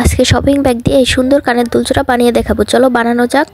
আজকে shopping bag দিয়ে এই সুন্দর কানের দুলজোড়া বানিয়ে দেখাবো। চলো বানানো যাক।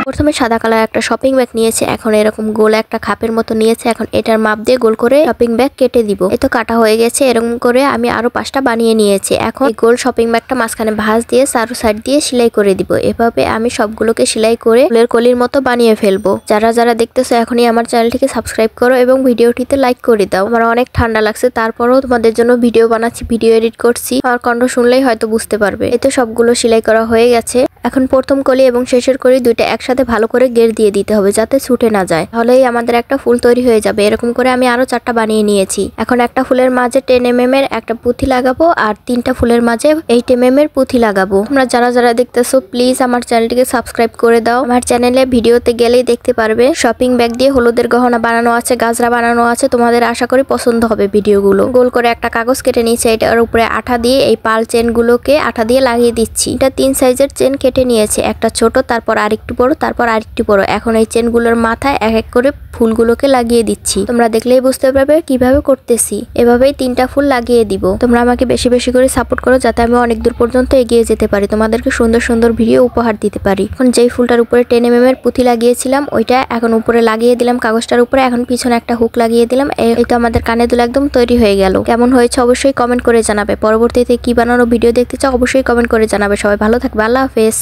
প্রথমে সাদা কালার একটা শপিং ব্যাগ নিয়েছে, এখন এরকম গোল একটা খাপের মতো নিয়েছে। এখন এটার মাপ দিয়ে গোল করে শপিং ব্যাগ কেটে দিব। এই তো কাটা হয়ে গেছে। এরকম করে আমি আরো 5টা বানিয়ে নিয়েছি। এখন এই গোল শপিং ব্যাগটা মাঝখানে ভাঁজ দিয়ে চারো সাইড দিয়ে সেলাই করে দিব। এভাবে আমি সবগুলোকে সেলাই করে ফুলের কলির মতো বানিয়ে ফেলবো। যারা যারা দেখতেছো এখনই আমার চ্যানেলটিকে সাবস্ক্রাইব করো এবং ভিডিওটিতে লাইক করে দাও। আমার অনেক ঠান্ডা লাগছে, তারপরও তোমাদের জন্য ভিডিও বানাচ্ছি, ভিডিও এডিট করছি। আমার কণ্ঠ শুনলেই হয়তো বুঝতে পারবে। এই তো সবগুলো সেলাই করা হয়ে গেছে। এখন প্রথম কলি এবং শেষের কলি দুইটা একসাথে ভালো করে গের দিয়ে দিতে হবে যাতে ছুটে না যায়, তাহলেই আমাদের একটা ফুল তৈরি হয়ে যাবে। এরকম করে আমি আরো 4টা বানিয়ে নিয়েছি। এখন একটা ফুলের মাঝে 10 mm এর একটা পুঁথি লাগাবো আর 3টা ফুলের মাঝে 8 mm এর পুঁথি লাগাবো। তোমরা যারা যারা দেখতেছো প্লিজ আমার চ্যানেলটিকে সাবস্ক্রাইব করে দাও। আমার চ্যানেলে ভিডিওতে গেলেই দেখতে পারবে শপিং ব্যাগ দিয়ে হলুদের গহনা বানানো আছে, গাজরা বানানো আছে। তোমাদের আশা করি পছন্দ হবে ভিডিওগুলো। গোল করে একটা কাগজ কেটে নিয়েছি, এটার উপরে আঠা দিয়ে এই পাল চেন গুলোকে আঠা দিয়ে লাগিয়ে দিচ্ছি। এটা 3 সাইজের চেন কেটে নিয়েছে, একটা ছোট, তারপর আরেকটু বড়, তারপর আরেকটু বড়। এখন এই চেনগুলোর মাথায় এক এক করে ফুলগুলোকে লাগিয়ে দিচ্ছি। তোমরা দেখলেই বুঝতে পারবে কিভাবে করতেছি। এভাবেই 3টা ফুল লাগিয়ে দিব। তোমরা আমাকে বেশি বেশি করে সাপোর্ট করো যাতে আমি অনেক দূর পর্যন্ত এগিয়ে যেতে পারি, তোমাদেরকে সুন্দর সুন্দর ভিডিও উপহার দিতে পারি। এখন যেই ফুলটার উপরে 10 mm এর পুঁথি লাগিয়েছিলাম ওইটা এখন উপরে লাগিয়ে দিলাম কাগজটার উপরে। এখন পিছনে একটা হুক লাগিয়ে দিলাম। এই তো আমাদের কানের দুল একদম তৈরি হয়ে গেল। কেমন হয়েছে অবশ্যই কমেন্ট করে জানাবে। পরবর্তীতে কি বানানো ভিডিও দেখতে চাও অবশ্যই কমেন্ট করে জানাবে। সবাই ভালো থাকবে। আল্লাহ হাফেজ।